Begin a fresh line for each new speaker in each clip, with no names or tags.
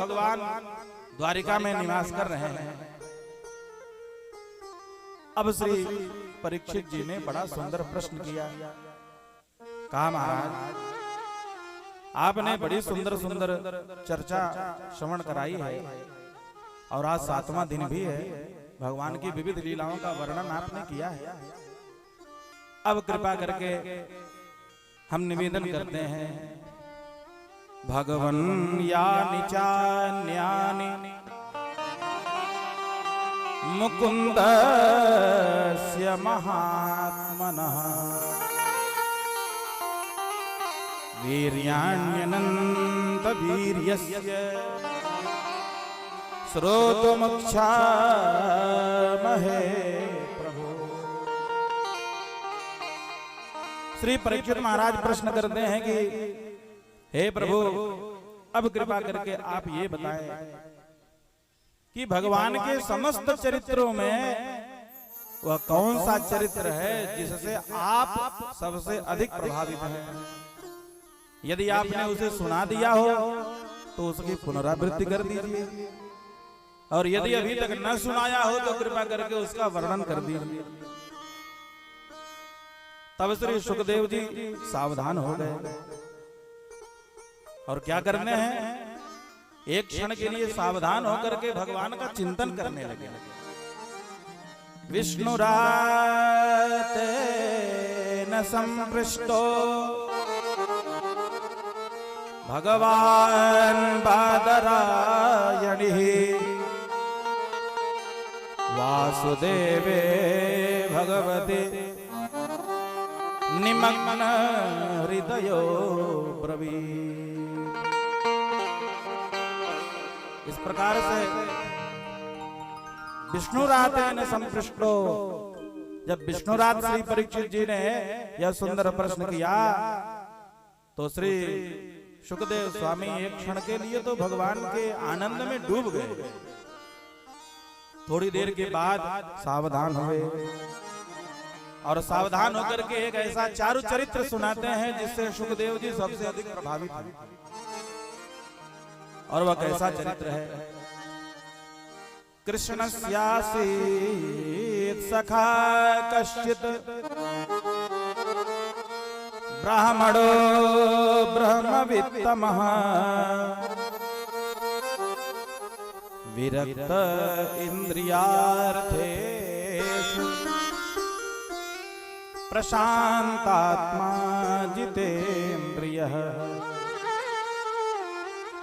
भगवान द्वारिका में निवास कर रहे हैं। अब श्री परीक्षित जी ने बड़ा सुंदर प्रश्न किया। कहा महाराज आपने बड़ी सुंदर सुंदर चर्चा श्रवण कराई है और आज 7वां दिन भी है। भगवान की विविध लीलाओं का वर्णन आपने किया है। अब कृपा करके हम निवेदन करते हैं, भगवन् यानि चान्यानि मुकुन्दस्य महात्मनः वीर्याण्यनन्त वीर्यस्य श्रोतुमुक्षामहे प्रभु। श्री परीक्षित महाराज प्रश्न करते हैं कि हे प्रभु अब कृपा करके आप ये बताएं कि भगवान के समस्त चरित्रों में वह कौन सा चरित्र है जिससे आप सबसे अधिक प्रभावित हैं। यदि आपने उसे सुना दिया हो तो उसकी पुनरावृत्ति कर दीजिए, और यदि अभी तक न सुनाया हो तो कृपा करके उसका वर्णन कर दीजिए। तब श्री सुखदेव जी सावधान हो गए और क्या करने हैं, एक क्षण के लिए सावधान होकर के भगवान का चिंतन करने लगे। विष्णुरातेन संपृष्टो भगवान बादरायणिः वासुदेवे भगवते निमग्न हृदयो ब्रवीत्। इस प्रकार से विष्णुरातेन संपृष्टो, जब विष्णुरात श्री परीक्षित जी ने यह सुंदर प्रश्न किया तो श्री सुखदेव स्वामी एक क्षण के लिए तो भगवान के आनंद में डूब गए। थोड़ी देर के बाद सावधान हुए और सावधान होकर के एक ऐसा चारु चरित्र सुनाते हैं जिससे सुखदेव जी सबसे अधिक प्रभावित हैं। और वह कैसा चरित्र है, कृष्णस्यासीत् सखा कश्चित् ब्राह्मणो ब्रह्मवित्तमः विरक्त इंद्रियार्थेषु प्रशांतात्मा जितेन्द्रियः।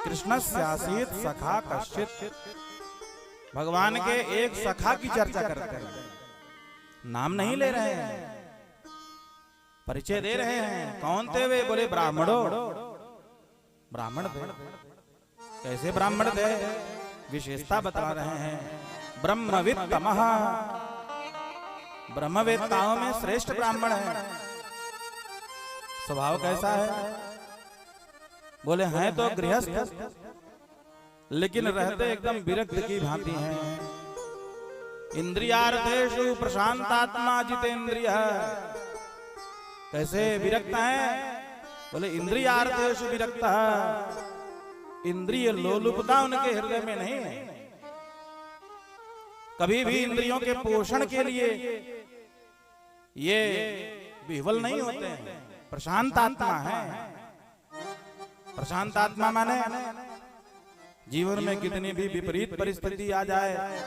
कृष्णस्यासीत् सखा कश्चित्, भगवान के एक सखा की चर्चा करते हैं। नाम नहीं ले रहे हैं, परिचय दे रहे हैं। कौन थे वे? बोले ब्राह्मणों। ब्राह्मण थे। कैसे ब्राह्मण थे? विशेषता बता रहे हैं। ब्रह्मवित्तमः, ब्रह्मवेत्ताओं में श्रेष्ठ ब्राह्मण है। स्वभाव कैसा है? बोले हैं तो गृहस्थ, लेकिन रहते एकदम विरक्त की भांति हैं। इंद्रियार्थेषु प्रशांतात्मा जितेन्द्रियः। कैसे विरक्त हैं? बोले इंद्रियार्थेषु विरक्तः, इंद्रिय लोलुपता उनके हृदय में नहीं है। कभी भी इंद्रियों के पोषण के लिए ये विह्वल नहीं होते हैं। प्रशांत आत्मा है। प्रशांत आत्मा माने जीवन में कितनी भी विपरीत परिस्थिति आ जाए,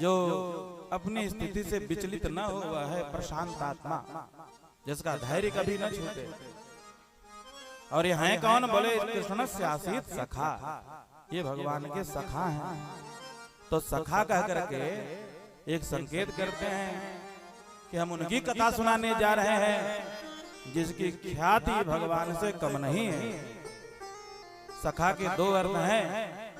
जो अपनी स्थिति से विचलित न हो, वह है प्रशांत आत्मा, जिसका धैर्य कभी न छूटे। और ये हैं कौन? बोले कृष्णस्यासीत् सखा, ये भगवान के सखा हैं। तो सखा कह करके एक संकेत करते हैं कि हम उनकी कथा सुनाने जा रहे हैं जिसकी ख्याति भगवान से कम नहीं है। सखा के दो अर्थ हैं।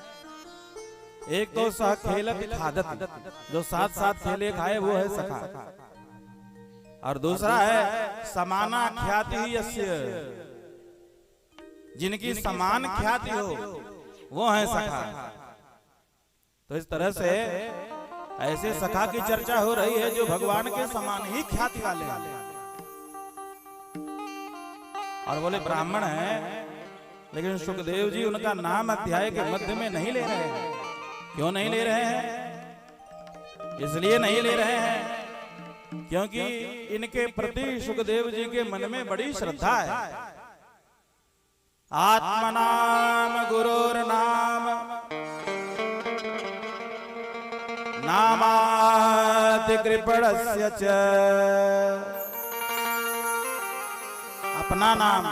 एक तो सह खेलत खादत, जो साथ साथ खेले खाए वो है सखा। और दूसरा है समाना ख्याति यस्य, जिनकी समान ख्याति हो वो है सखा। तो इस तरह से ऐसे सखा की चर्चा हो रही है जो भगवान के समान ही ख्याति वाले हैं। और बोले ब्राह्मण हैं लेकिन सुखदेव जी उनका नाम अध्याय के मध्य में नहीं ले रहे हैं। क्यों नहीं ले रहे हैं? इसलिए नहीं ले रहे हैं क्योंकि इनके प्रति सुखदेव जी के मन में बड़ी श्रद्धा है। आत्मनाम गुरोर्नाम नामाति कृपणस्य च। अपना नाम,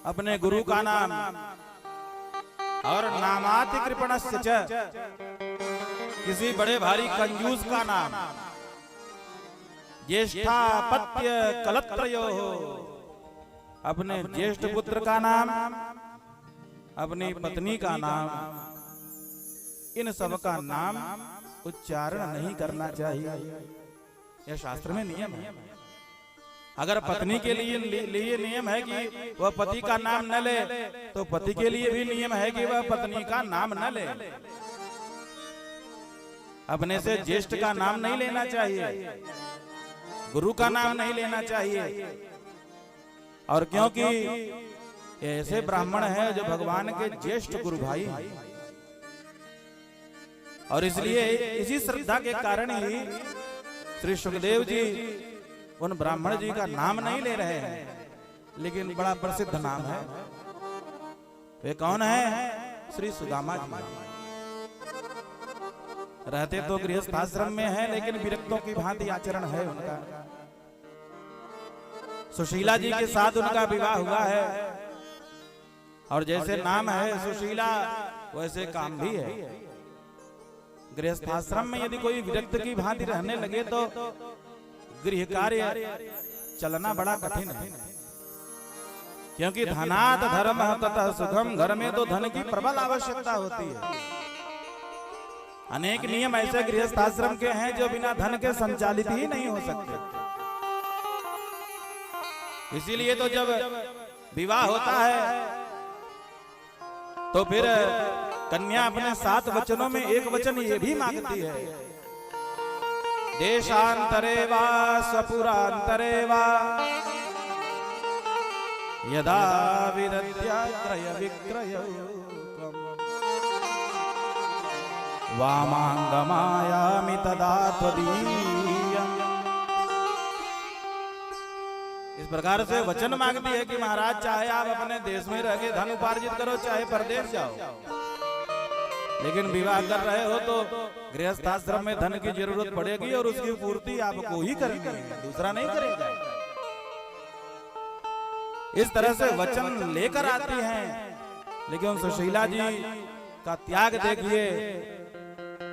अपने गुरु का नाम और नामाति कृपणस्य च, किसी बड़े भारी कंजूस का नाम। ज्येष्ठापत्य कलत्रयोः, अपने ज्येष्ठ पुत्र का नाम, अपनी पत्नी का नाम, इन सब का नाम उच्चारण नहीं करना चाहिए। यह शास्त्र में नियम है। अगर पत्नी के लिए नियम है कि वह पति का नाम न ले, तो पति के लिए भी नियम है कि वह पत्नी का नाम न ले। अपने से ज्येष्ठ का नाम नहीं लेना चाहिए, गुरु का नाम नहीं लेना चाहिए। और क्योंकि ऐसे ब्राह्मण हैं जो भगवान के ज्येष्ठ गुरु भाई हैं, और इसलिए इसी श्रद्धा के कारण ही श्री सुखदेव जी उन ब्राह्मण जी का नाम नहीं ले रहे हैं, लेकिन बड़ा प्रसिद्ध नाम है। वे कौन है? श्री सुदामा जी। रहते तो गृहस्थ आश्रम में है, लेकिन विरक्तों की भांति आचरण है उनका। सुशीला जी के साथ उनका विवाह हुआ है, और जैसे नाम है सुशीला, वैसे काम भी है। गृहस्थ आश्रम में यदि कोई विरक्त की भांति रहने लगे तो गृह कार्य चलना बड़ा कठिन है, क्योंकि धनात् धर्मः ततः सुखम। घर में तो धन की प्रबल आवश्यकता होती है। अनेक नियम ऐसे गृहस्थ आश्रम के हैं जो बिना धन के संचालित ही नहीं हो सकते। इसीलिए तो जब विवाह होता है तो फिर कन्या अपने 7 वचनों में एक वचन ये भी मांगती है, देशांतरे वा स्वपुरांतरे वा यदा विदद्या क्रय विक्रयौ वामांगमायामि तदा त्वदीयम्। इस प्रकार से वचन मांगती है कि महाराज, चाहे आप अपने देश में रह के धन उपार्जित करो, चाहे परदेश जाओ, लेकिन विवाह कर रहे हो तो गृहस्थ आश्रम में धन की जरूरत पड़ेगी और उसकी पूर्ति आपको ही करनी है, दूसरा नहीं करेगा। इस तरह से वचन लेकर आती हैं, लेकिन सुशीला जी का त्याग देखिए।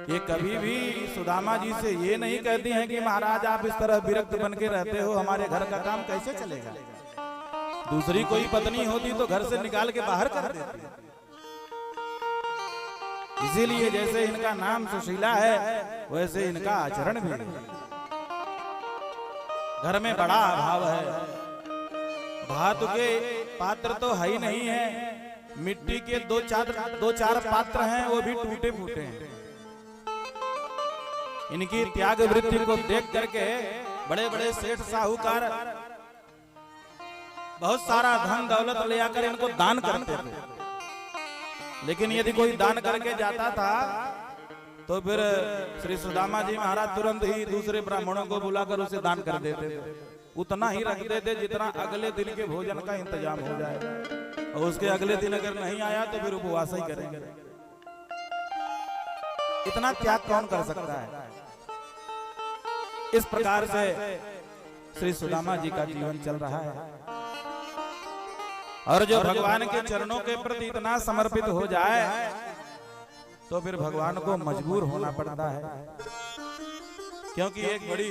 ये कभी भी सुदामा जी से ये नहीं कहती हैं कि महाराज आप इस तरह विरक्त बन के रहते हो, हमारे घर का काम कैसे चलेगा। दूसरी कोई पत्नी होती तो घर से निकाल के बाहर कर देती। इसीलिए जैसे इनका नाम सुशीला है, वैसे इनका आचरण भी है। घर में बड़ा अभाव है, धातु के पात्र तो है ही नहीं है, मिट्टी के दो चार पात्र हैं, वो भी टूटे फूटे हैं। इनकी त्याग वृत्ति को देख करके बड़े बड़े सेठ साहूकार बहुत सारा धन दौलत ले आकर इनको दान करते थे, लेकिन यदि कोई दान करके जाता था तो फिर श्री सुदामा जी महाराज तुरंत ही दूसरे ब्राह्मणों को बुलाकर उसे दान कर देते थे। उतना ही रख देते जितना अगले दिन के भोजन का इंतजाम हो जाए, और उसके अगले दिन अगर नहीं आया तो फिर उपवास ही करेंगे। इतना त्याग कौन कर सकता है। इस प्रकार से श्री सुदामा जी का जीवन चल रहा है, और जो भगवान के चरणों के प्रति इतना समर्पित हो जाए तो फिर भगवान को मजबूर होना पड़ता है, क्योंकि एक बड़ी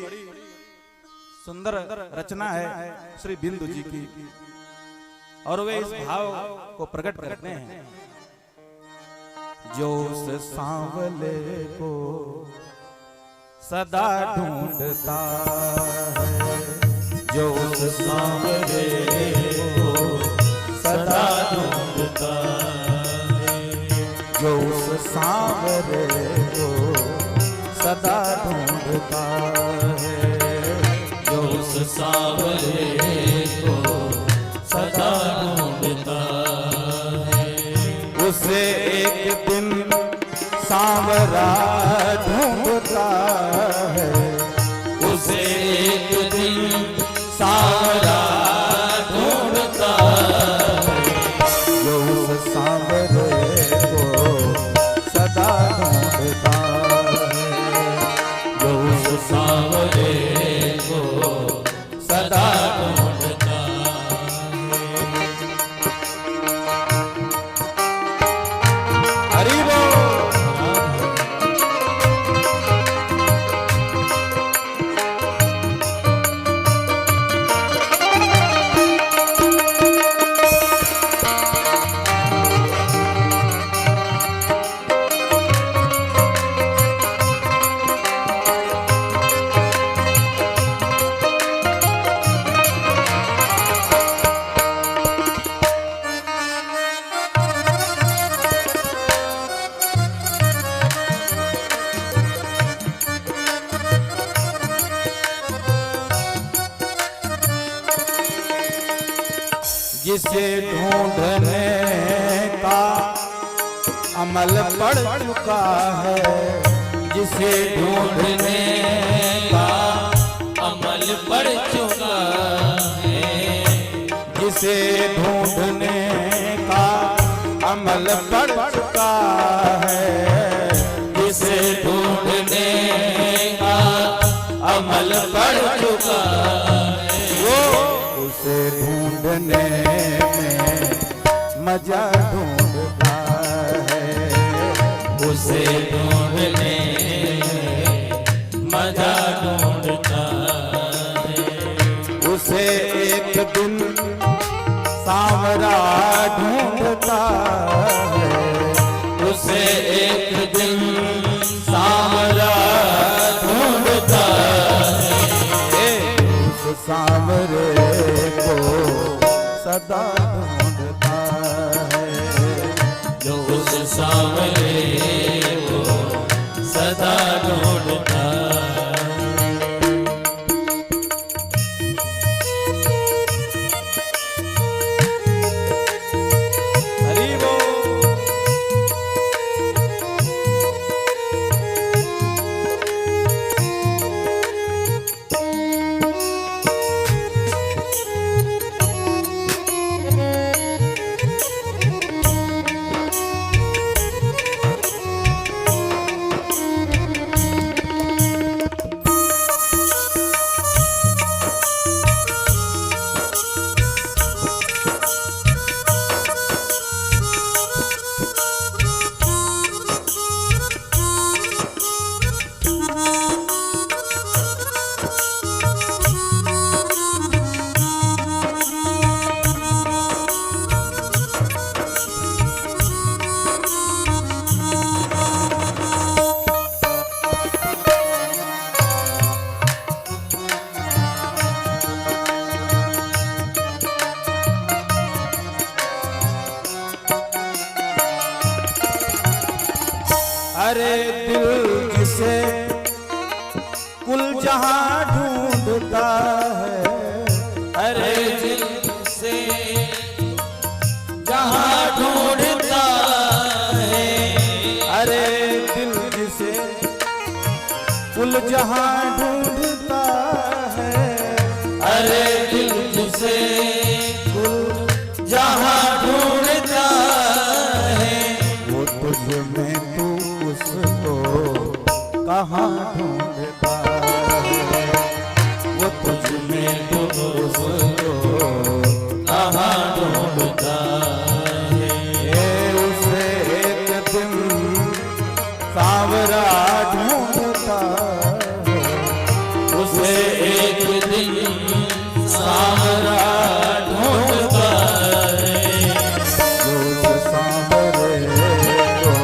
सुंदर रचना है श्री बिंदु जी की, और वे इस भाव को प्रकट करते हैं। जो उस सांवले को सदा ढूंढता है, जो उस सांवले को सदा ढूंढता है, जो उस सांवले को सदा ढूंढता है, जो उस सांवले को सदा ढूंढता एक दिन सांवरा ढूंढता है,
उसे एक दिन सांवरा ढूंढता है,
जो उस सांवरे को सदा ढूंढता है,
जो उस सांवरे को सदा ढूंढता
है। हरि बोल। जिसे ढूंढने का अमल पड़ चुका है, जिसे
ढूंढने का अमल पड़ चुका है,
जिसे ढूंढने का अमल पड़ चुका है,
जिसे ढूंढने का अमल पड़ चुका है,
वो उसे ढूंढने में मजा ढूंढता है,
उसे ढूंढने मजा ढूंढता है,
उसे एक दिन सांवरा ढूंढता है,
उसे एक दिन सांवरा ढूंढता है,
उस सांवरे को सदा ढूंढता है,
जो उस सांवरे को सदा ढूंढता है।
हरि बोल। अरे दिल जिसे कुल जहां ढूंढता है,
अरे दिल से जहां ढूंढता है,
अरे दिल जिसे कुल जहां ढूंढता है,
अरे दिल से
कुल
जहां ढूंढता है,
वो तुझ में तू उसको कहाँ ढूंढता है, वो तुझ में तू उसको
कहाँ ढूंढता है,
ये उसे एक दिन सांवरा ढूंढता है,
उसे एक दिन सांवरा ढूंढता है,
जो उस सांवरे को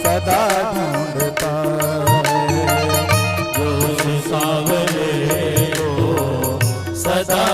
सदा ढूंढता है,
जो उस सांवरे को सदा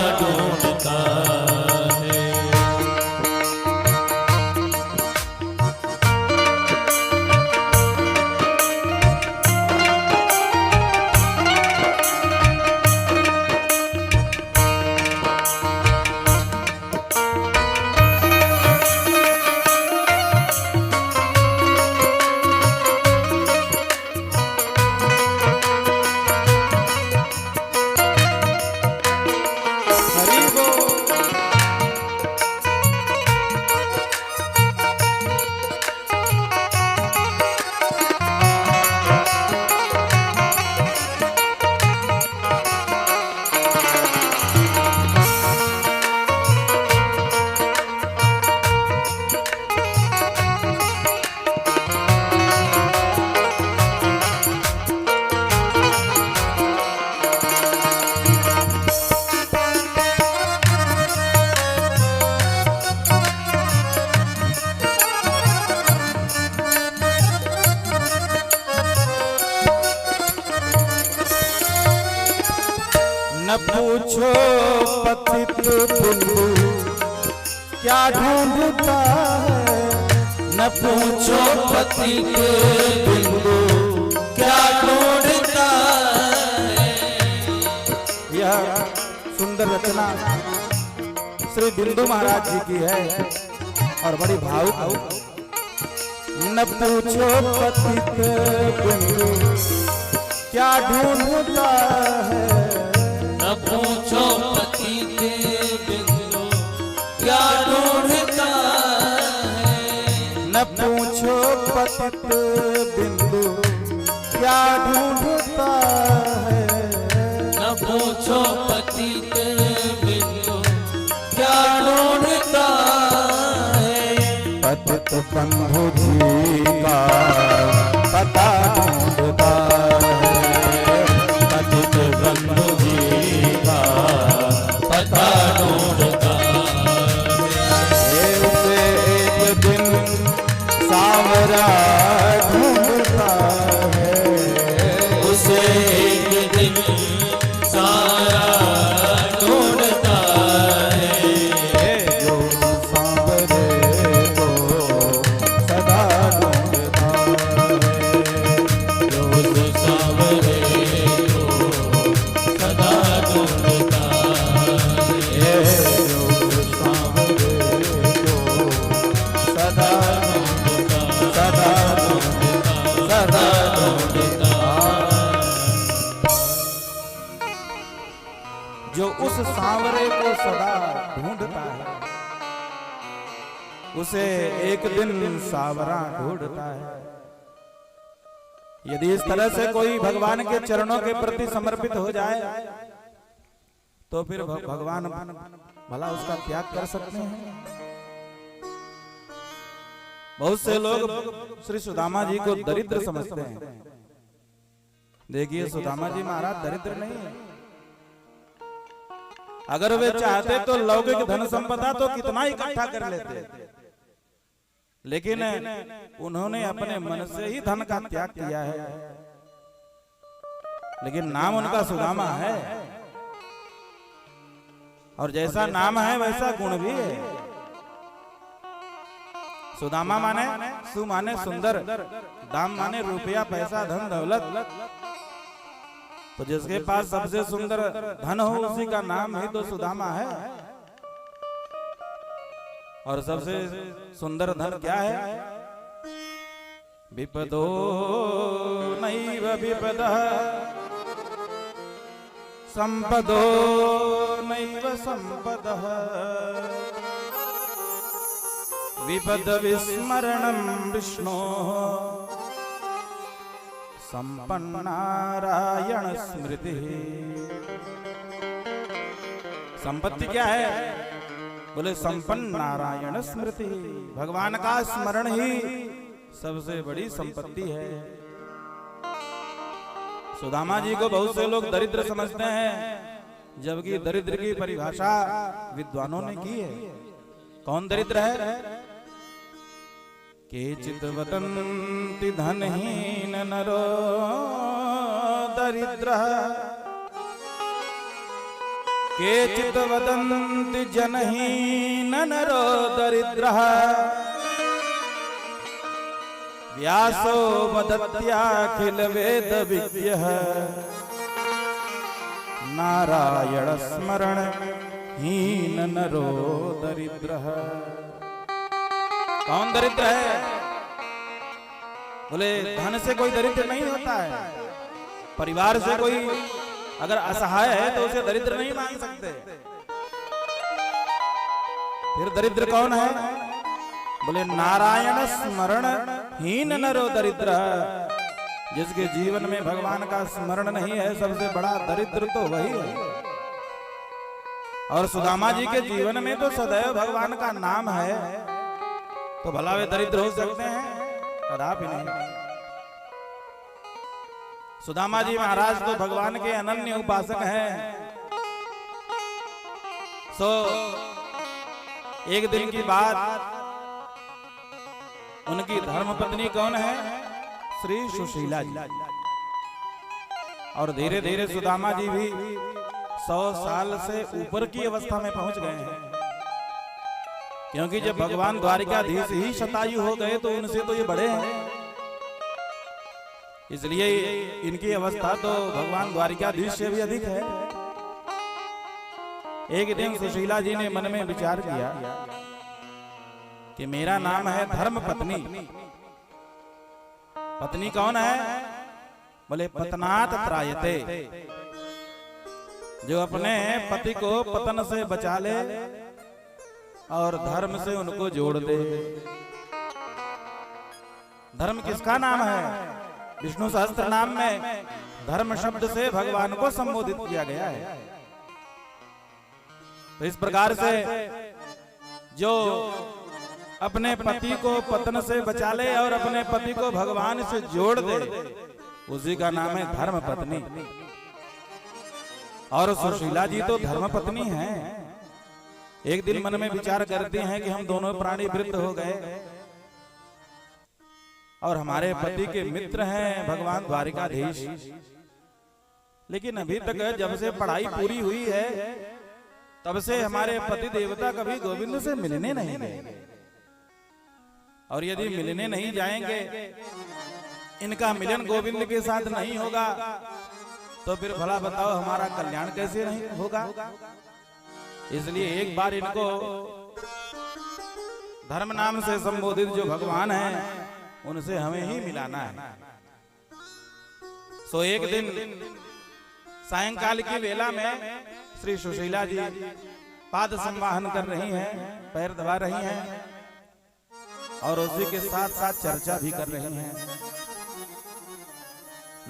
पूछो पतित बिंदु क्या ढूंढता है,
न पूछो पतित बिंदु क्या ढूंढता है।
यह सुंदर रचना श्री बिंदु महाराज जी की है और बड़ी भावुक है। न पूछो पतित बिंदु क्या ढूंढता है,
न पूछो पतित बिंदु क्या ढूंढता है।
न पूछो पतित बिंदु क्या ढूंढता है,
न पूछो पतित बिंदु क्या ढूंढता है।
पतित बंधु जी का पता ढूंढता है,
पतित बंधु जी का पता ढूंढता
है। उसे एक दिन सांवरा ढूंढता है,
उसे एक दिन सारा ढूंढता है।
जो सांवरे को सदा ढूंढता है,
जो उस सांवरे को सदा ढूंढता है।
जो सांवरे को सदा सदा सदा जो उस सांवरे को सदा ढूंढता है, उसे एक दिन सांवरा ढूंढता है। यदि इस तरह से कोई भगवान के चरणों के प्रति समर्पित हो जाए तो फिर भगवान भला उसका त्याग कर सकते हैं। बहुत से लोग श्री सुदामा जी को दरिद्र समझते हैं। देखिए सुदामा जी महाराज दरिद्र नहीं है। अगर वे चाहते तो लौकिक धन संपदा तो कितना इकट्ठा कर लेते, लेकिन उन्होंने अपने मन से ही धन का त्याग किया है। लेकिन नाम उनका सुदामा है और जैसा नाम है वैसा गुण भी है। सुदामा माने सु माने सुंदर, दाम माने रुपया पैसा धन दौलत। तो जिसके पास सबसे सुंदर धन हो उसी का नाम ही तो सुदामा है। और सबसे सुंदर धन क्या है? विपदो नैव विपदः संपदो नैव संपदः विपद विस्मरणं विष्णोः संपन्नारायण स्मृति। संपत्ति क्या है? बोले संपन्न नारायण स्मृति। भगवान का स्मरण ही सबसे बड़ी संपत्ति है। सुदामा जी को बहुत से लोग दरिद्र समझते हैं, जबकि दरिद्र की परिभाषा विद्वानों ने की है। कौन दरिद्र है? केचित् वदन्ति धनहीन नरो दरिद्रः, केचित् वदन्ति जनहीन नरो दरिद्रः, व्यासो वदत्याखिल वेद विज्ञः, नारायण स्मरण हीन नरो दरिद्रः। कौन दरिद्र है? बोले धन से कोई दरिद्र नहीं होता है। परिवार से कोई अगर असहाय है तो उसे दरिद्र नहीं मान सकते। फिर दरिद्र कौन है? बोले नारायण स्मरण हीन नरो दरिद्र। जिसके जीवन में भगवान का स्मरण नहीं है, सबसे बड़ा दरिद्र तो वही है। और सुदामा जी के जीवन में तो सदैव भगवान का नाम है, तो भला वे दरिद्र हो सकते हैं? कदापि नहीं। सुदामा जी महाराज तो भगवान के अनन्य उपासक हैं। सो एक दिन की बात, उनकी धर्मपत्नी कौन है? श्री सुशीला जी। और धीरे धीरे सुदामा जी भी 100 साल से ऊपर की अवस्था में पहुंच गए हैं, क्योंकि जब भगवान द्वारिकाधीश ही शतायु हो गए तो उनसे तो ये बड़े हैं, इसलिए इनकी अवस्था तो भगवान द्वारिकाधीश से भी अधिक है। एक दिन सुशीला जी ने मन में विचार किया कि मेरा नाम है धर्म पत्नी। पत्नी कौन है? बोले पतनात त्रायते, जो अपने पति को पतन से बचा ले और धर्म से उनको जोड़ दे। धर्म किसका नाम है? विष्णु सहस्त्र नाम में धर्म शब्द से भगवान को संबोधित किया गया है। तो इस प्रकार से जो अपने पति को पतन से बचा ले और अपने पति को भगवान से जोड़ दे, उसी का नाम है धर्म पत्नी। और सुशीला जी तो धर्म पत्नी हैं। एक दिन मन में विचार करते हैं कि हम दोनों प्राणी वृद्ध हो गए और हमारे पति के मित्र हैं भगवान द्वारिकाधीश, लेकिन अभी तक जब से पढ़ाई पूरी हुई है तब से हमारे पति देवता कभी गोविंद से मिलने नहीं गए, और यदि मिलने नहीं जाएंगे, इनका मिलन गोविंद के साथ नहीं होगा, तो फिर भला बताओ हमारा कल्याण कैसे नहीं होगा। इसलिए एक बार इनको धर्म नाम से संबोधित जो भगवान हैं उनसे हमें ही मिलाना है। सो एक दिन सायंकाल की वेला में श्री सुशीला जी पाद संवाहन कर रही हैं, पैर दबा रही हैं और उसी के साथ साथ चर्चा भी कर रही हैं।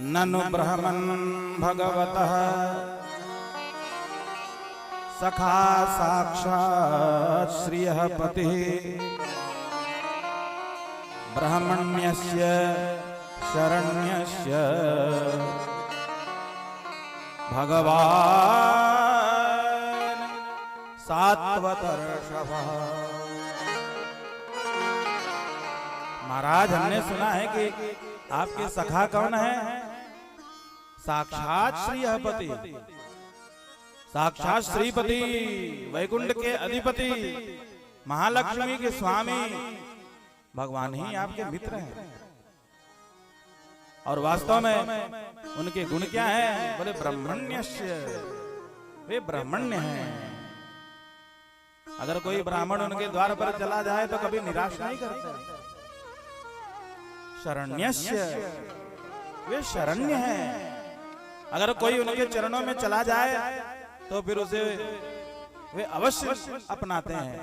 ननु ब्रह्मन् भगवतः सखा साक्षात् श्रियः पतिः ब्रह्मण्यस्य शरण्यस्य भगवान् सात्वतर्षभः। महाराज, हमने सुना है कि आपके सखा कौन है? साक्षात श्रीपति, साक्षात श्रीपति, वैकुंठ के अधिपति, महालक्ष्मी के स्वामी भगवान ही आपके मित्र हैं। और वास्तव में उनके गुण क्या है? बोले ब्रह्मण्यस्य, वे ब्राह्मण्य हैं। अगर कोई ब्राह्मण उनके द्वार पर चला जाए तो कभी निराश नहीं करते। शरण्यस्य, वे शरण्य हैं। अगर कोई उनके चरणों में चला जाए तो फिर उसे वे अवश्य अपनाते हैं।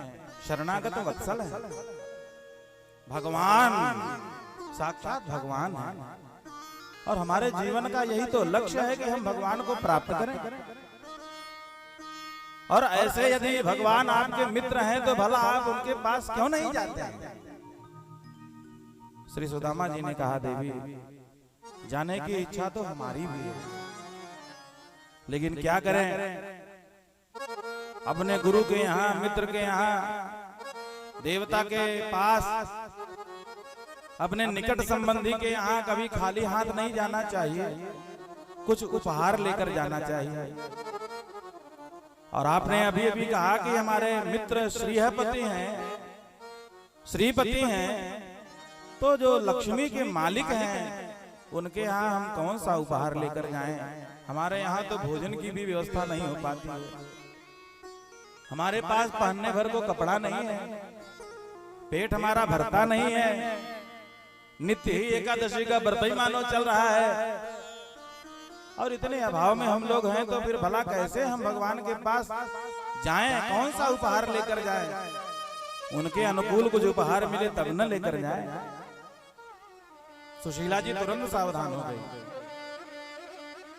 शरणागत वत्सल है। भगवान साक्षात भगवान है, और हमारे जीवन का यही तो लक्ष्य है कि हम भगवान को प्राप्त करें। और ऐसे यदि भगवान आपके मित्र हैं तो भला आप उनके पास क्यों नहीं जाते हैं? श्री सुदामा जी ने कहा, देवी जाने की इच्छा तो हमारी भी है, लेकिन क्या करें, अपने गुरु के यहाँ, मित्र के यहाँ, देवता के पास, अपने निकट संबंधी के यहाँ कभी खाली हाथ नहीं जाना चाहिए, कुछ उपहार लेकर जाना चाहिए। और आपने अभी अभी कहा कि हमारे मित्र श्रीपति हैं, श्रीपति हैं, तो जो लक्ष्मी के मालिक हैं उनके यहाँ हम कौन सा उपहार लेकर जाएं? हमारे यहाँ तो भोजन की भी व्यवस्था नहीं हो पाती है, हमारे पास पहनने भर को कपड़ा नहीं है, पेट हमारा भरता नहीं है, नित्य ही एकादशी का व्रत ही मानो चल रहा है, और इतने अभाव में हम लोग हैं, तो फिर भला कैसे हम भगवान के पास जाएं? कौन सा उपहार लेकर जाएं? उनके अनुकूल कुछ उपहार मिले तब न लेकर जाएं। सुशीला जी तुरंत सावधान हो गई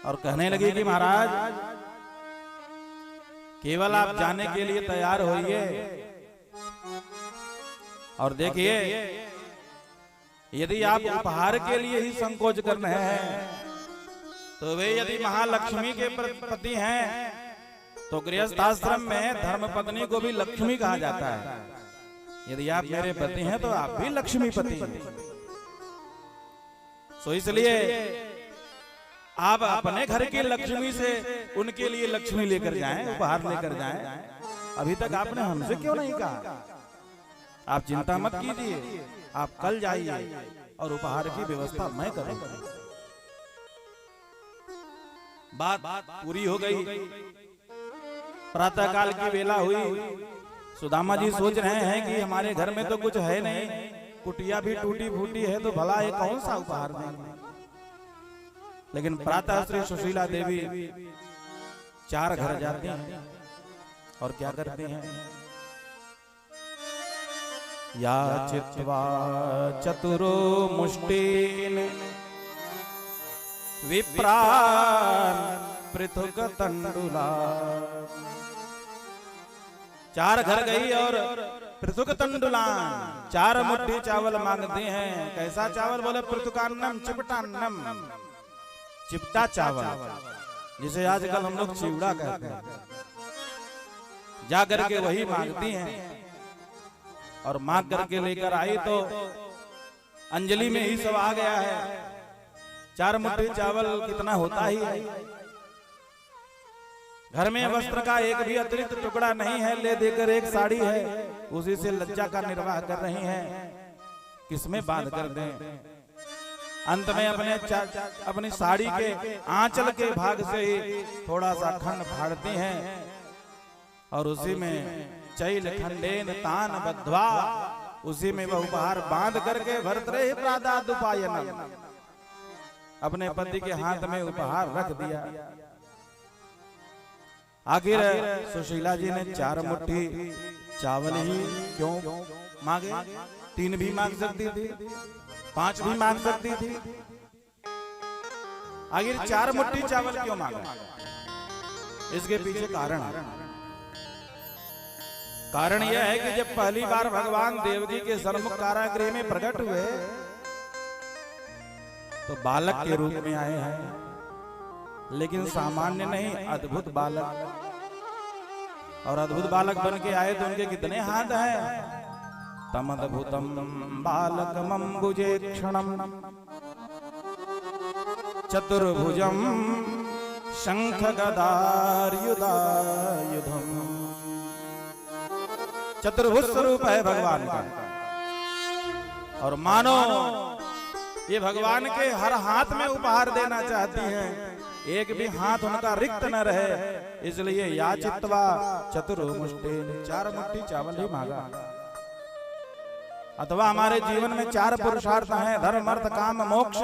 और कहने लगी कि महाराज, केवल आप जाने के लिए तैयार होइए, और देखिए यदि आप उपहार के लिए ही संकोच कर रहे हैं तो वे यदि महालक्ष्मी के पति हैं तो गृहस्थ आश्रम में धर्म पत्नी को भी लक्ष्मी कहा जाता है। यदि आप मेरे पति हैं तो आप भी लक्ष्मी पति हैं। सो इसलिए आप अपने घर की लक्ष्मी से उनके लिए लक्ष्मी लेकर जाएं, उपहार लेकर जाएं। अभी तक आपने हमसे क्यों नहीं कहा? आप चिंता मत कीजिए, आप कल जाइए और उपहार की व्यवस्था मैं करूंगा। बात पूरी हो गई। प्रातः काल की वेला हुई। सुदामा जी सोच रहे हैं कि हमारे घर में तो कुछ है नहीं, कुटिया भी टूटी फूटी है, तो भला ये कौन सा उपहार देंगे। लेकिन प्रातः श्री सुशीला देवी 4 घर जाती हैं और क्या करती हैं? या चित्वा चतुरो मुष्टिन विप्रान पृथुक तंडुला। 4 घर गई और पृथुक तंडुलान 4 मुट्ठी चावल मांगते हैं। कैसा चावल? बोले पृथुकान्नम चिपटान्नम, चिपटा चावल, जिसे आजकल हम लोग चिवड़ा कहते हैं। जाकर के वही मांगती हैं और मांग करके लेकर आई तो अंजलि में ही सब आ गया है। 4 मुट्ठी चावल कितना होता ही है। घर में वस्त्र का एक भी अतिरिक्त टुकड़ा नहीं है। ले देकर एक साड़ी है, उसी से लज्जा का निर्वाह कर रही हैं। किसमें बांध कर दें? अंत में अपनी साड़ी के आंचल के भाग से ही थोड़ा सा खंड फाड़ती हैं और उसी में चैल खंडेन तान बद्ध्वा, उसी में वह उपहार बांध करके भर्तृ प्रादादुपायनम, अपने पति के हाथ में उपहार रख दिया। आखिर सुशीला जी ने 4 मुट्ठी चावल ही क्यों मांगे? 3 भी मांग सकती थी, 5 भी मांग सकती थी। आखिर 4 मुट्ठी चावल क्यों मांगा? इसके पीछे कारण यह है कि जब पहली बार भगवान देवकी के सन्मुख कारागृह में प्रकट हुए तो बालक के रूप में आए हैं, लेकिन सामान्य नहीं, अद्भुत बालक। और अद्भुत बालक बन के आए तो उनके कितने हाथ हैं? तमद्भुतम बालकमंबुजे क्षणम चतुर्भुजम शंख गदायुधायुधम। चतुर्भुज स्वरूप है भगवान का। और मानो ये भगवान के हर हाथ में उपहार देना चाहती हैं, एक भी हाथ उनका रिक्त न रहे, इसलिए याचित्वा चतुर्मुष्टिन 4 मुट्ठी चावल ही मांगा। अथवा हमारे जीवन में 4 पुरुषार्थ हैं, धर्म अर्थ काम मोक्ष।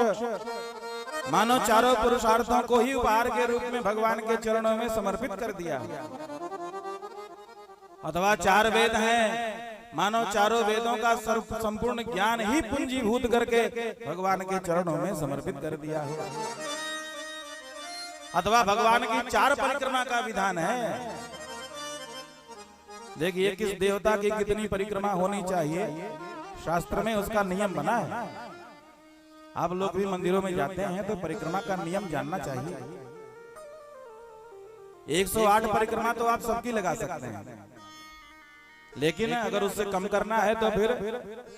मानो चारों पुरुषार्थों को ही उपहार के रूप में भगवान के चरणों में समर्पित कर दिया। अथवा 4 वेद हैं, मानो चारों वेदों का संपूर्ण ज्ञान ही पूंजीभूत करके भगवान के चरणों में समर्पित कर दिया है। अथवा भगवान की 4 परिक्रमा का विधान है। देखिए किस देवता की कितनी परिक्रमा होनी चाहिए, शास्त्र में उसका नियम बना है। आप लोग भी मंदिरों में जाते हैं तो परिक्रमा का नियम जानना चाहिए। 108 परिक्रमा तो आप सबकी लगा सकते हैं, लेकिन अगर उससे कम करना है तो फिर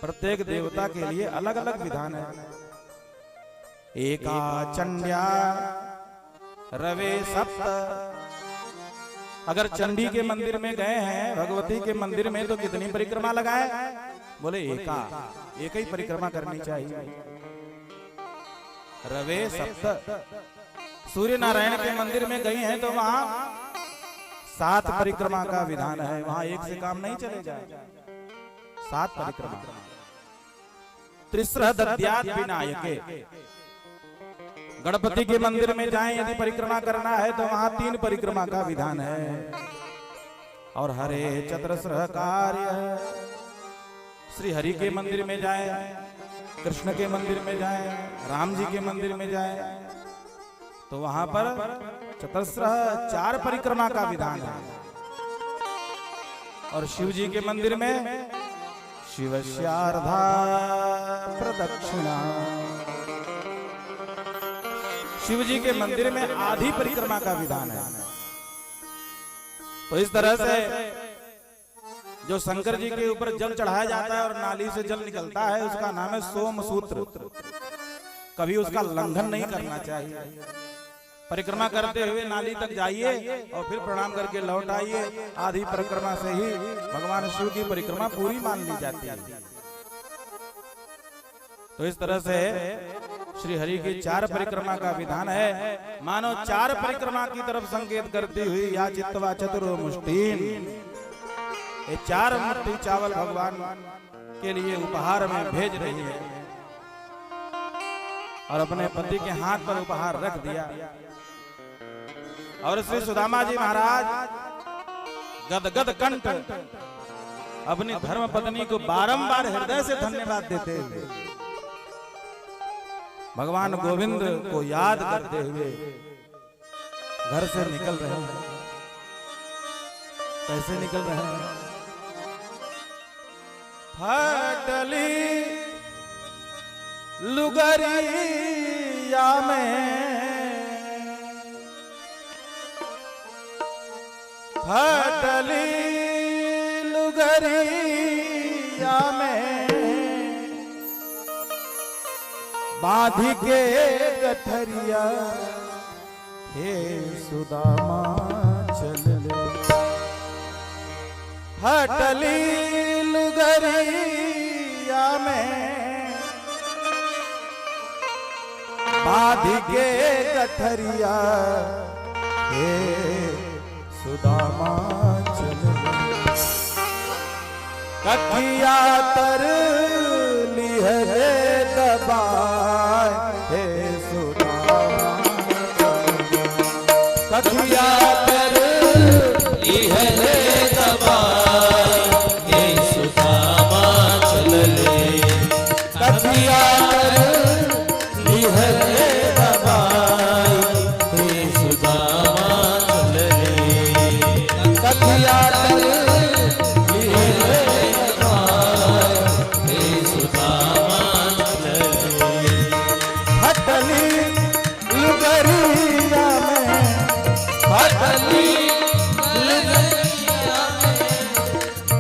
प्रत्येक देवता के लिए अलग अलग विधान है। एका चंड्या रवे सप्त। अगर चंडी के मंदिर में गए हैं, भगवती के मंदिर में, तो कितनी परिक्रमा लगाए? बोले एक ही परिक्रमा करनी चाहिए। रवे सप्त। सूर्य नारायण के मंदिर में गई हैं तो वहां 7 परिक्रमा का विधान है, वहां एक से काम नहीं चलेगा। 7 परिक्रमा। त्रिस्रह दद्यात् विनायके। गणपति के मंदिर में जाएं यदि परिक्रमा करना है तो वहां 3 परिक्रमा का विधान है। और हरे चतुस्रः कार्य। श्री हरि के मंदिर में जाएं, कृष्ण के मंदिर में जाएं, राम जी के मंदिर में जाएं, तो वहां पर चतुस्रः 4 परिक्रमा का विधान है। और शिव जी के मंदिर में शिवस्यार्धा प्रदक्षिणा। शिव जी के मंदिर में आधी परिक्रमा का विधान है। तो इस तरह से जो शंकर जी के ऊपर जल चढ़ाया जाता है और नाली से जल निकलता है, उसका नाम है सोम सूत्र। कभी उसका लंघन नहीं करना चाहिए। परिक्रमा करते हुए नाली तक जाइए और फिर प्रणाम करके लौट आइए। आधी परिक्रमा से ही भगवान शिव की परिक्रमा पूरी मान ली जाती है। तो इस तरह से श्री हरि की 4 परिक्रमा का विधान है। मानो 4 परिक्रमा की तरफ संकेत करती हुई या चित्तवा चतुरो मुष्टिन, ये 4 मुट्ठी चावल भगवान के लिए उपहार में भेज रही है और अपने पति के हाथ पर उपहार रख दिया। और श्री सुदामा जी महाराज गदगद कंठ अपनी धर्म पत्नी को बारंबार हृदय से धन्यवाद देते हुए भगवान गोविंद को याद करते हुए घर से निकल रहे हैं। कैसे निकल रहे हैं? फटली लुगरिया में, फटली लुगरिया में बांध के गठरिया हे सुदामा चल ले। फटली लुगरिया में बांध के गठरिया हे सुदामा चल ले। कखिया तर लिहरे दबाए हे सुदामा चल ले। कखिया तर लिहरे दबाए
हे सुदामा चल ले।
कखिया तर लिहरे दबाए
हे सुदामा चल ले।
कखिया तर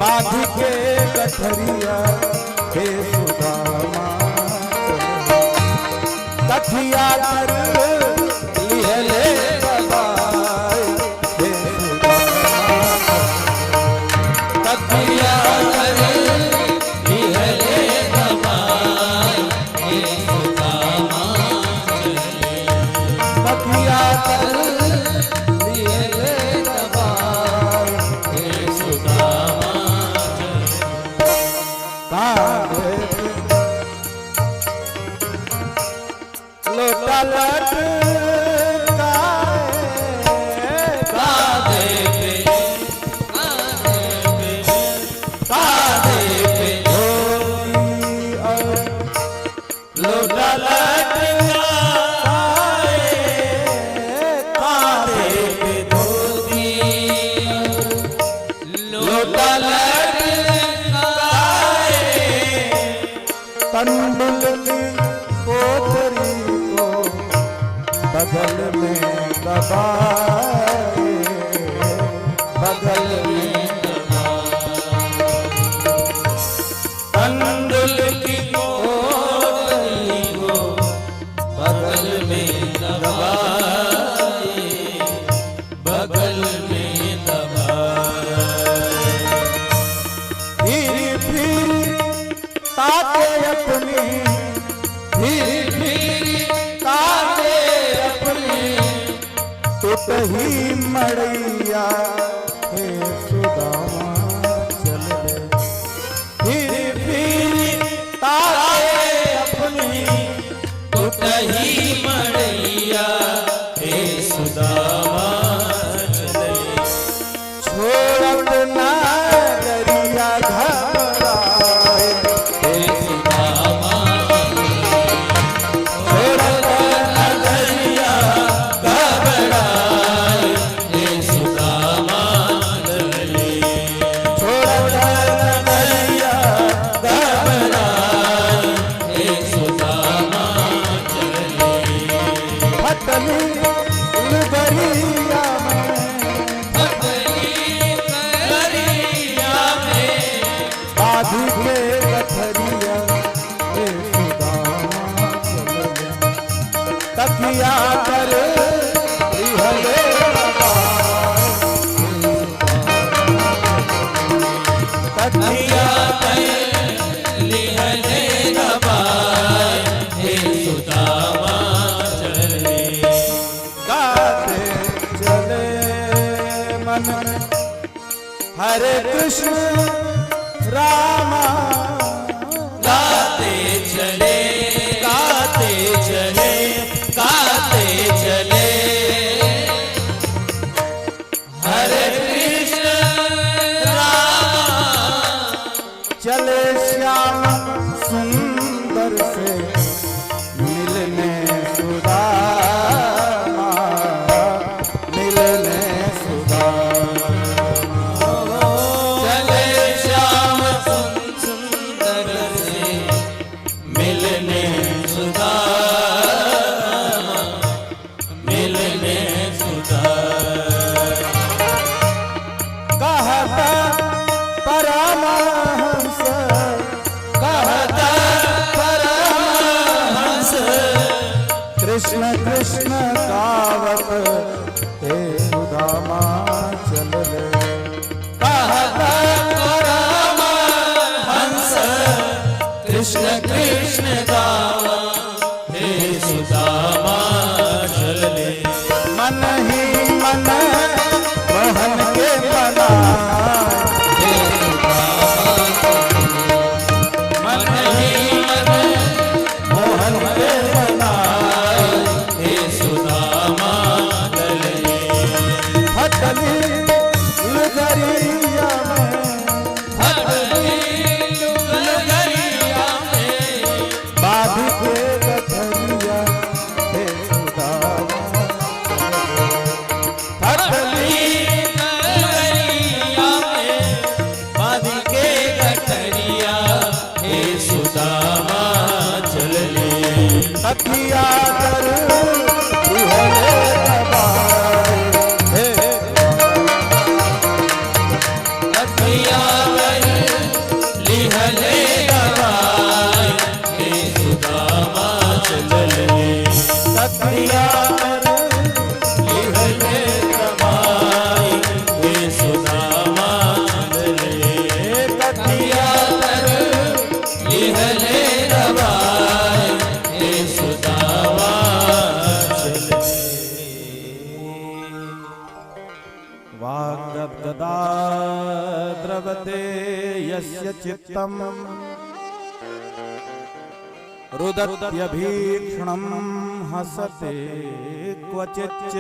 बांध के गठरिया हे सुदामा कठिया कर लिहले दबाए हे सुदामा। कठिया कर
लिहले दबाए हे सुदामा चल ले।
कठिया कर लिहले दबाए
हे सुदामा
लोटा तंडुल की पोतरी को बगल में दबाए, बगल में तंडुल की पोतरी को
बगल में दबाए, बगल में दबाए।
फिर ताके अपनी, फिर ताके अपनी टूटही मड़ैया हे सुदामा चल ले। फिर ताके अपनी
टूटही मड़ैया हे सुदामा चल ले।
छोड़त ना दरिया घबराए
हे सुदामा
छोड़त ना
दरिया घबराए, हे सुदामा चल ले।
छोड़त ना दरिया
घबराए, हे सुदामा चल ले।
फटली लुगरिया में,
फटली लुगरिया में
बांध के गठरिया हे सुदामा चल ले। तकिया कर हरे कृष्ण रामा
गाते चले गाते चले गाते चले हरे कृष्ण रामा
चले श्याम सुंदर से मिलने सुदामा मिलने सुदामा
चले श्याम सुंदर से मिलने सुदामा मिलने सुदामा
कहता परमहंस
कहता परमहंस
कृष्ण कृष्ण गावत हे सुदामा चल ले
कहता परमहंस कृष्ण कृष्ण गावा हे सुदामा चल ले
मन ही मन मोहन के मना
हे सुदामा मन ही मन
मोहन के मना
हे सुदामा चल ले
हटली लुगरिया में बाध के गठरिया हे सुदामा हटली तकिया कर दुहले दबाए हे तकिया कर दुहले दबाए तकिया वाग्गदा द्रवते यस्य चित्तम् रुदत्यभीक्षणं हसते क्वचिच्च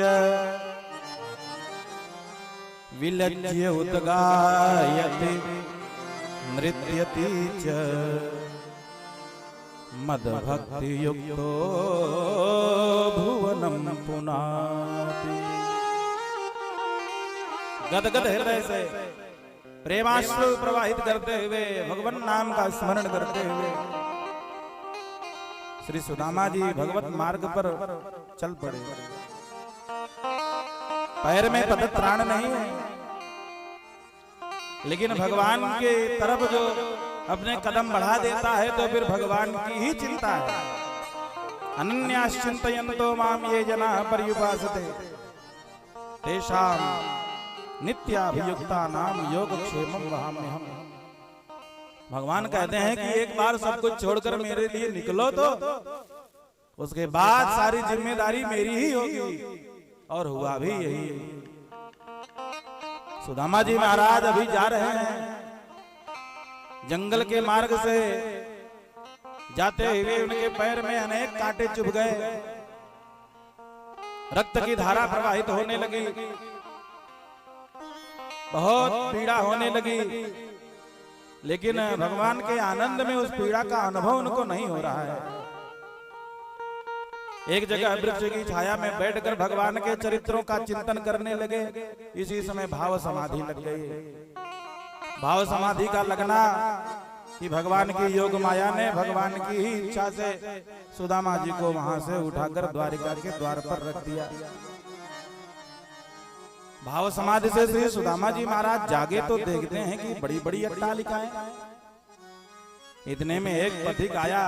विलज्य उद्गायते नृत्यति च मदभक्तियुक्तो भुवनं पुनाति। गदगद हृदय से प्रेमाश्रु प्रवाहित करते हुए भगवान नाम का स्मरण करते हुए श्री सुदामा जी भगवत मार्ग पर चल पड़े। पैर में पदत्राण नहीं है, लेकिन भगवान के तरफ जो अपने कदम बढ़ा देता है तो फिर भगवान की ही चिंता है। अनन्याश्चिन्तयन्तो माम ये जना पर्युपासते तेषां नित्याभियुक्ता नाम योगक्षेमं वहाम्यहम्। भगवान कहते हैं कि एक बार सब कुछ छोड़कर मेरे लिए निकलो तो उसके बाद सारी जिम्मेदारी मेरी ही होगी, और हुआ भी यही। सुदामा जी महाराज अभी जा रहे हैं, जंगल के मार्ग से जाते हुए उनके पैर में अनेक कांटे चुभ गए, रक्त की धारा प्रवाहित होने लगी, बहुत पीड़ा होने लगी, लेकिन भगवान के आनंद में उस पीड़ा का अनुभव उनको नहीं हो रहा है। एक जगह वृक्ष की छाया में बैठकर भगवान के चरित्रों का चिंतन करने लगे। इसी समय भाव समाधि लग गई। भाव समाधि का लगना कि भगवान की योग माया ने भगवान की ही इच्छा से सुदामा जी को वहां से उठाकर द्वारिका के द्वार पर रख दिया। भाव समाधि से श्री सुदामा जी महाराज जागे तो देखते हैं कि बड़ी बड़ी अट्टालिकाएं। इतने में एक पथिक आया,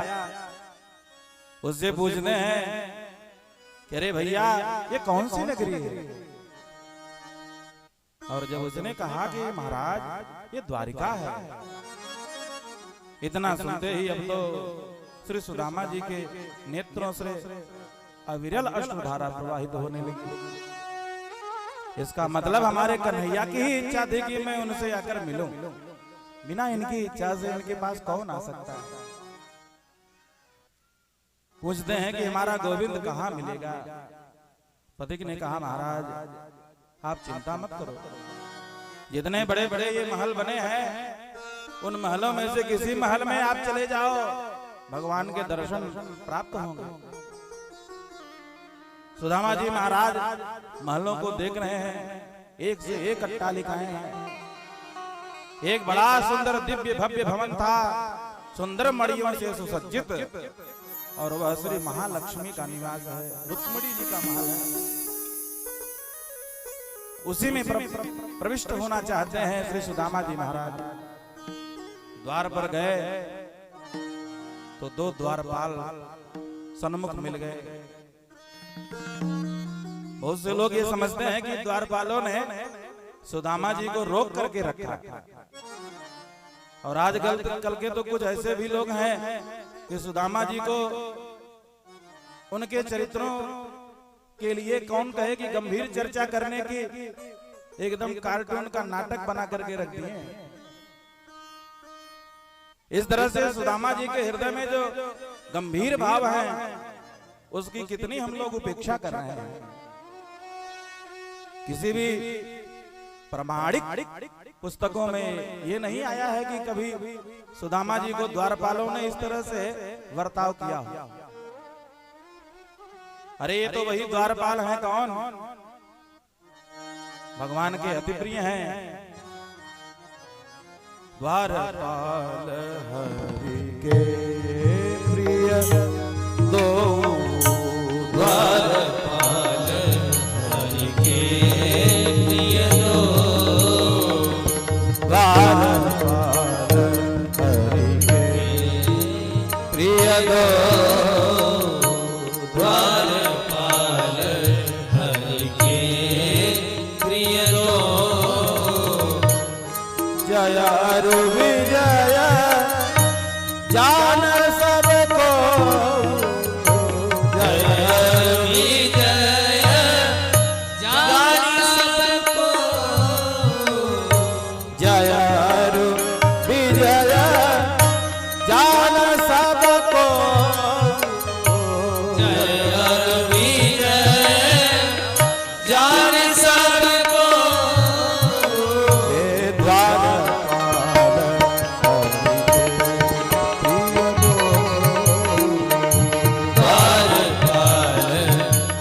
उससे पूछते हैं कि अरे भैया ये कौन सी नगरी है? और जब उसने कहा कि महाराज ये द्वारिका है, इतना सुनते ही अब तो श्री सुदामा जी के नेत्रों से अविरल अश्रुधारा प्रवाहित होने लगी। इसका मतलब हमारे कन्हैया की ही इच्छा थी कि मैं उनसे आकर मिलूं। बिना इनकी इच्छा से इनके पास कौन आ सकता है। पूछते हैं कि हमारा गोविंद कहाँ मिलेगा। पथिक ने कहा महाराज आप चिंता मत करो, जितने बड़े बड़े ये महल बने हैं उन महलों में से किसी महल में आप चले जाओ, भगवान के दर्शन प्राप्त होंगे। सुदामा जी महाराज महलों को देख रहे हैं, एक से एक अट्टालिकाएं हैं। एक बड़ा सुंदर दिव्य भव्य भवन था, सुंदर मणियों से सुसज्जित, और वह श्री महालक्ष्मी का निवास है, रुक्मिणी जी का महल है। उसी में प्रविष्ट होना चाहते हैं श्री सुदामा जी महाराज। द्वार पर गए तो दो द्वारपाल सन्मुख मिल गए। बहुत से लोग ये समझते हैं कि द्वारपालों ने सुदामा जी को रोक करके रखा, और आजकल कल के तो कुछ ऐसे भी लोग हैं कि सुदामा जी को उनके चरित्रों के लिए कौन कहे कि गंभीर चर्चा करने की एकदम कार्टून का नाटक बना करके रख दिए। इस तरह से सुदामा जी के हृदय में जो गंभीर भाव है उसकी कितनी हम लोग उपेक्षा कर रहे हैं। किसी भी प्रमाणिक पुस्तकों में ये नहीं आया है कि कभी सुदामा जी को द्वारपालों ने इस तरह से वर्ताव किया हो। अरे ये तो वही द्वारपाल हैं, कौन? भगवान के अति प्रिय हैं, द्वारपाल हरि के प्रिय दो,
द्वारपाल हरि के प्रिय दो,
द्वारपाल हरि के प्रिय दो,
द्वारपाल हरि के प्रिय दो,
जय अरु विजय जान सबको,
जय विजय जान सबको,
जय अरु विजय जान सबको,
जय विजय जान सबको,
हे द्वारपाल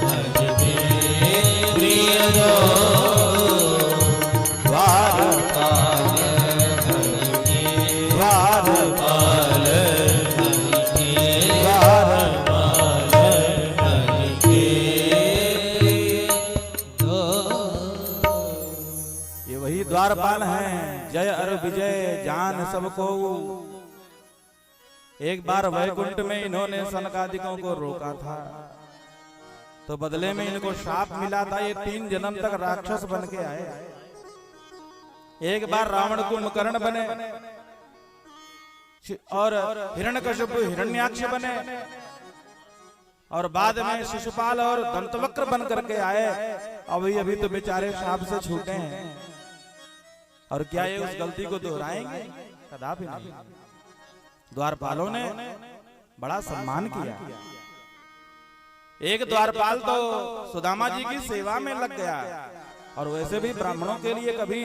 हरि के प्रिय दो,
द्वारपाल हरि के
द्वारपाल
हरि के
द्वारपाल
हरि के प्रिय दो।
ये वही द्वारपाल हैं, जय अरु विजय जान सबको। एक बार वैकुंठ में इन्होंने सनकादिकों को रोका था, तो बदले में इनको शाप मिला था, ये 3 जन्म तक राक्षस बन के आए। एक बार रावण कुंभकर्ण बने, और हिरण्यकशिपु हिरण्याक्ष बने, और बाद में शिशुपाल और दंतवक्र बन करके आए। अभी तो बेचारे शाप से छूटे हैं, और क्या ये उस गलती को दोहराएंगे? कदापि नहीं। द्वारपालों ने बड़ा सम्मान किया। एक द्वारपाल तो सुदामा जी की सेवा में लग गया, और वैसे भी ब्राह्मणों के लिए कभी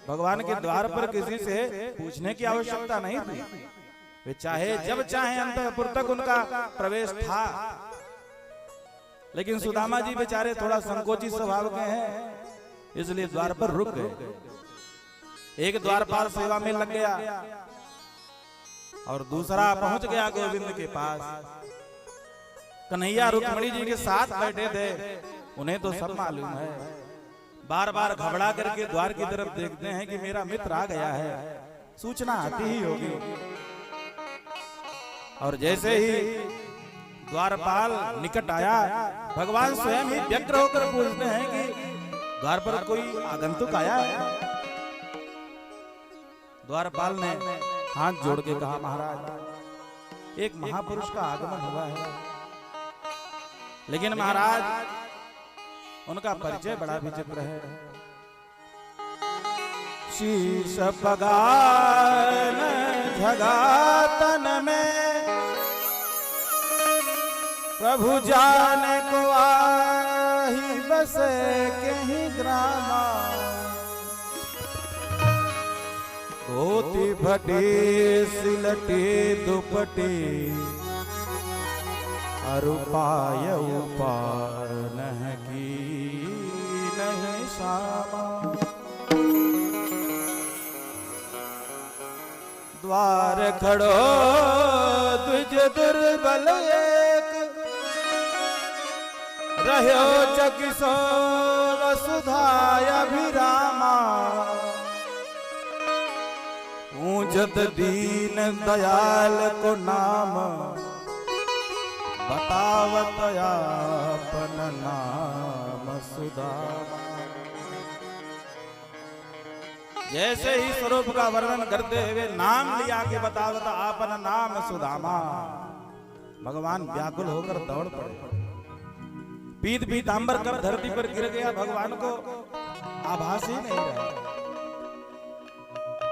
भगवान के द्वार पर किसी से पूछने की आवश्यकता नहीं थी। वे चाहे जब चाहे अंतःपुर तक उनका प्रवेश था। लेकिन सुदामा जी बेचारे थोड़ा संकोची स्वभाव के हैं, इसलिए द्वार पर रुक गए। एक द्वारपाल सेवा में लग गया, और दूसरा पहुंच गया गोविंद के पास। कन्हैया रुक्मिणी जी के साथ बैठे थे, उन्हें तो सब मालूम है। बार बार घबरा करके द्वार की तरफ देखते हैं कि मेरा मित्र आ गया है, सूचना आती ही होगी। और जैसे ही द्वारपाल निकट आया, भगवान स्वयं ही व्यग्र होकर पूछते हैं कि द्वार पर कोई आगंतुक आया है? द्वारपाल ने हाथ जोड़ के कहा, महाराज एक महापुरुष का आगमन हुआ है। लेकिन महाराज उनका परिचय बड़ा विचित्र है। शीश पगान झगातन में प्रभु जाने को आही बसे कहीं ग्रामा। धोती फटी सिलटी दुपटी अरुपाय उपार नह की नहीं शामा। द्वार खड़ो द्विज दुर्बल एक रह्यो चकिसो वसुधाय अभिरामा। ऊंचत दीन दयाल को नाम बतावत आपन नाम सुदामा। जैसे ही स्वरूप का वर्णन करते हुए नाम लिया कि बतावत आपन नाम सुदामा, भगवान व्याकुल होकर दौड़ पड़े। पीत पीतांबर कर धरती पर गिर गया, भगवान को आभास ही नहीं रहा।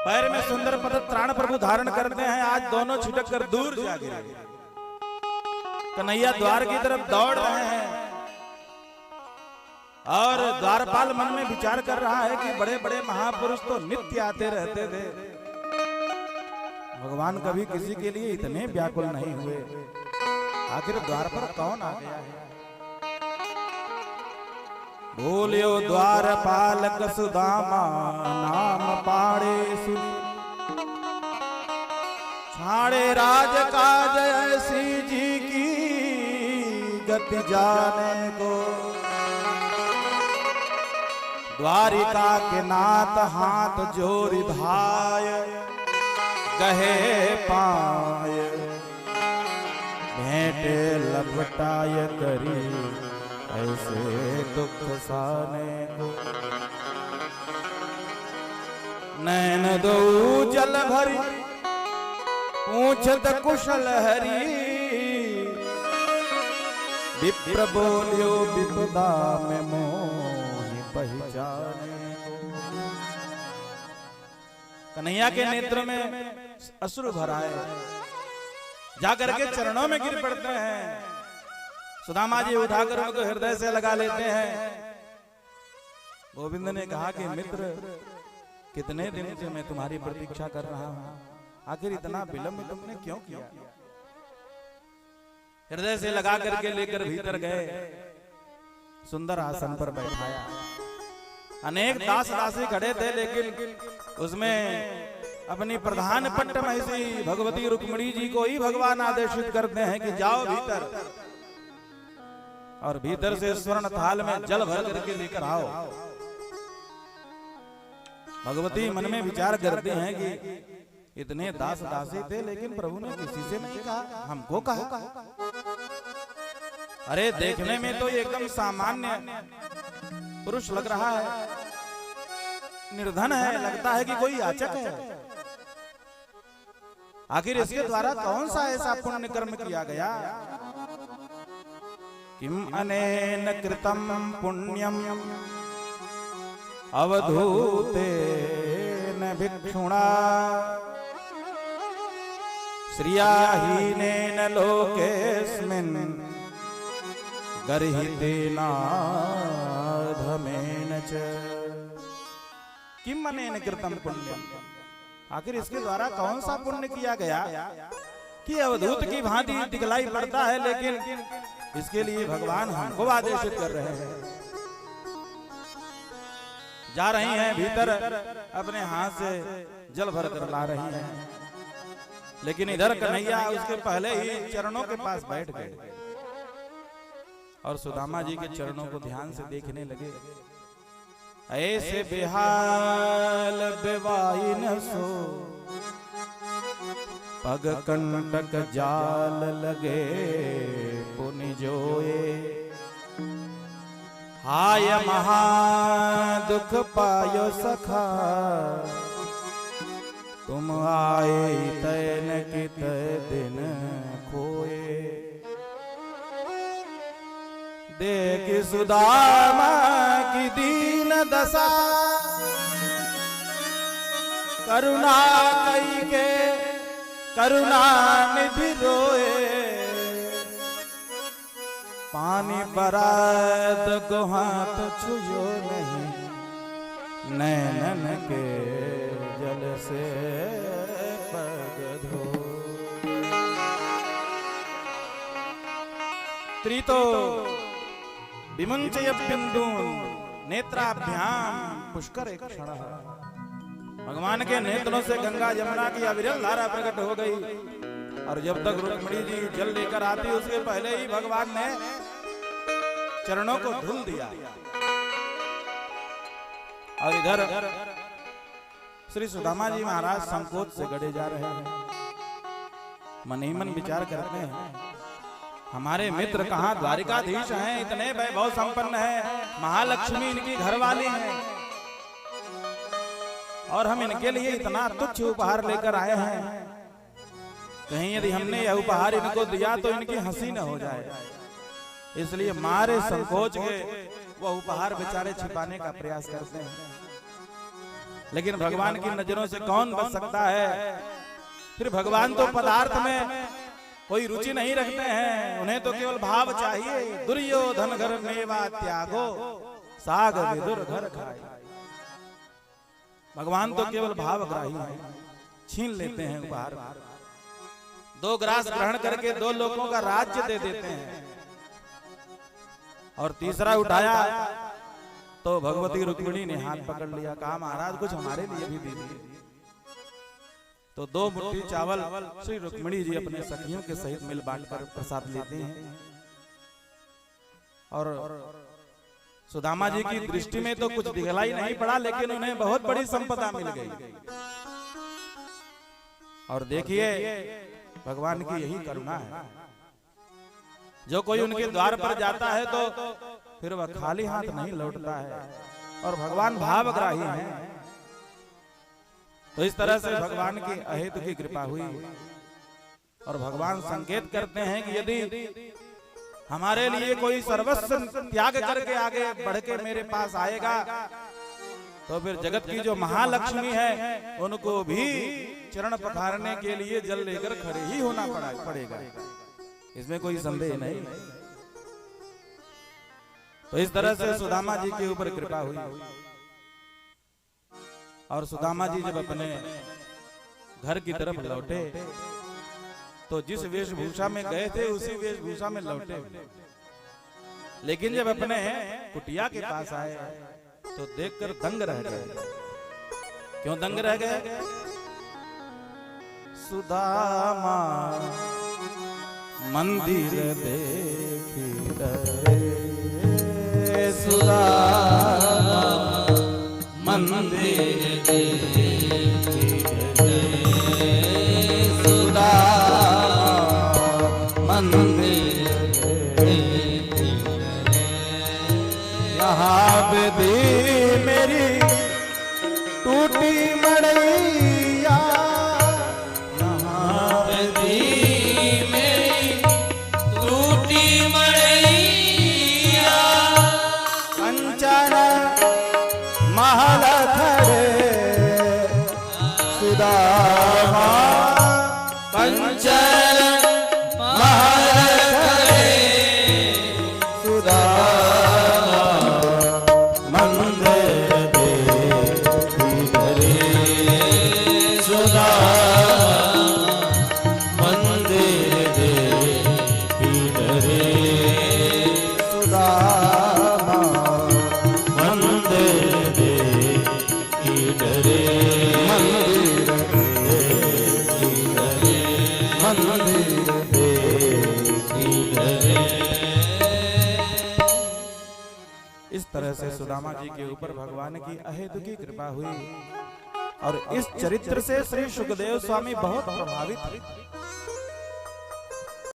पैर में सुंदर पद त्राण प्रभु धारण करते हैं, आज दोनों छिटक कर दूर जा गिरे। कन्हैया द्वार की तरफ दौड़ रहे हैं और द्वारपाल मन में विचार कर रहा है कि बड़े बड़े महापुरुष तो नित्य आते रहते थे, भगवान कभी किसी के लिए इतने व्याकुल नहीं हुए, आखिर द्वार पर कौन आ गया है। बोलियो द्वारपाल सुदामा नाम पाड़े सुनी, छाड़े राज काज ऐसी जी की गति जाने को। द्वारिका के नाथ हाथ जोरि धाय गहे पाय, भेंटे लपटाय करी ऐसे दुख साने को। नैन दो जल भरी पूछत कुशल हरी, विप्र बोलियो विपदा में मोहि पहचाने। कन्हैया के नेत्र में अश्रु भर आए, जाकर के चरणों में गिर पड़ते हैं। सुदामा जी उठाकर उनको हृदय से लगा लेते हैं। गोविंद ने कहा कि मित्र, कितने दिन से मैं तुम्हारी प्रतीक्षा कर रहा हूं, आखिर इतना विलंब तुमने क्यों किया। हृदय से लगा करके लेकर भीतर गए, सुंदर आसन पर बैठाया। अनेक दास दासी खड़े थे, लेकिन उसमें अपनी प्रधान पट्ट महिषी भगवती रुक्मिणी जी को ही भगवान आदेशित करते हैं कि जाओ भीतर, और भीतर से स्वर्ण थाल में जल भर करके लेकर आओ। भगवती मन में विचार करते हैं कि इतने दास दासी थे, लेकिन प्रभु ने किसी से नहीं कहा, हमको कहा। अरे देखने में तो एकदम सामान्य पुरुष लग रहा है, निर्धन है, लगता है कि कोई याचक है। आखिर इसके द्वारा कौन सा ऐसा पुण्य कर्म किया गया। किम अनेन कृतम पुण्यम अवधूतेन भिक्षुणा, श्रियाहीनेन लोकेस्मिन् गर्हितेनाधमेन च। किम अनेन कृतम पुण्यम, आखिर इसके द्वारा कौन सा पुण्य किया गया कि अवधूत की भांति दिखलाई पड़ता है, लेकिन इसके लिए भगवान हमको आदेशित कर रहे हैं। जा रही हैं भीतर, अपने हाथ से जल भर कर ला रही हैं, लेकिन इधर कन्हैया उसके पहले ही चरणों के पास बैठ गए और सुदामा जी के चरणों को ध्यान से देखने लगे। ऐसे बेहाल बेवाइन सो पग कंटक जाल लगे पुनि जोए, हाय महा दुख पायो सखा तुम आए तैन कित दिन खोए। देख सुदामा की दीन दशा, करुणा कई के करुणा निधि रोए, पानी बरात को हाथ छुयो नहीं, नैनन के जल से पग धो। त्रितो विमुंचय बिंदून नेत्राभ्याम पुष्कर एक क्षण। भगवान के नेत्रों से गंगा यमुना की अविरल धारा प्रकट हो गई, और जब तक रुक्मिणी जी जल लेकर आती उसके पहले ही भगवान ने चरणों को धुल दिया। और इधर श्री सुदामा जी महाराज संकोच से गड़े जा रहे हैं, मन ही मन विचार करते हैं, हमारे मित्र कहाँ द्वारिकाधीश हैं, इतने वैभव संपन्न हैं, महालक्ष्मी इनकी घरवाली हैं, और हम इनके लिए इतना तुच्छ उपहार लेकर आए हैं, कहीं यदि हमने यह उपहार इनको दिया तो इनकी हंसी न हो जाए, इसलिए मारे संकोच के वह उपहार बेचारे छिपाने का प्रयास करते हैं। लेकिन भगवान की नजरों से कौन बच सकता है? फिर भगवान तो पदार्थ में कोई रुचि नहीं रखते हैं, उन्हें तो केवल भाव चाहिए। दुर्योधन घर मेवा त्यागो, साग विदुर घर खाए। भगवान तो केवल भावग्राही हैं, छीन लेते हैं उपहार, दो ग्रास ग्रहण करके दो लोगों का राज्य दे देते हैं, और तीसरा उठाया तो भगवती रुक्मिणी ने हाथ पकड़ लिया, कहा महाराज कुछ हमारे लिए भी दीजिए। तो दो मुट्ठी चावल श्री रुक्मिणी जी अपने सखियों के सहित मिल बांटकर प्रसाद लेते हैं, और सुदामा जी की दृष्टि में तो कुछ दिखलाई नहीं पड़ा, लेकिन उन्हें बहुत बड़ी संपदा मिल गई। और देखिए भगवान की यही करुणा है, जो कोई उनके द्वार पर जाता है तो फिर वह खाली हाथ नहीं लौटता है, और भगवान भावग्राही हैं। तो इस तरह से भगवान की अहेतु की कृपा हुई, और भगवान संकेत करते हैं कि यदि हमारे लिए कोई सर्वस्व त्याग करके आगे बढ़ के मेरे पास आएगा, तो फिर जगत की जो महालक्ष्मी है उनको भी चरण पखारने के लिए जल लेकर खड़े ही होना पड़ेगा, इसमें कोई संदेह नहीं। तो इस तरह से सुदामा जी के ऊपर कृपा हुई, और सुदामा जी जब अपने घर की तरफ लौटे तो जिस वेशभूषा में गए थे उसी वेशभूषा में लौटे, लेकिन जब अपने कुटिया के पास आए तो देखकर दंग रह गए। क्यों दंग रह गए? सुदामा मंदिर देखी रहे, सुदामा मंदिर देखी रहे, सुदामा मंदिर देखी रहे, यहाँ विधि मेरी टूटी मड़ैया, यहाँ विधि मेरी टूटी मड़ैया, कंचन महल खड़े सुदामा, कंचन महल खड़े सुदामा, मंदिर देखी रहे, सुदामा मंदिर देखी रहे, सुदामा मंदिर देखी रहे, मंदिर देखी रहे, मंदिर देखी रहे। इस तरह से सुदामा जी के ऊपर भगवान की अहेतु की कृपा हुई, और इस चरित्र से श्री सुखदेव स्वामी बहुत प्रभावित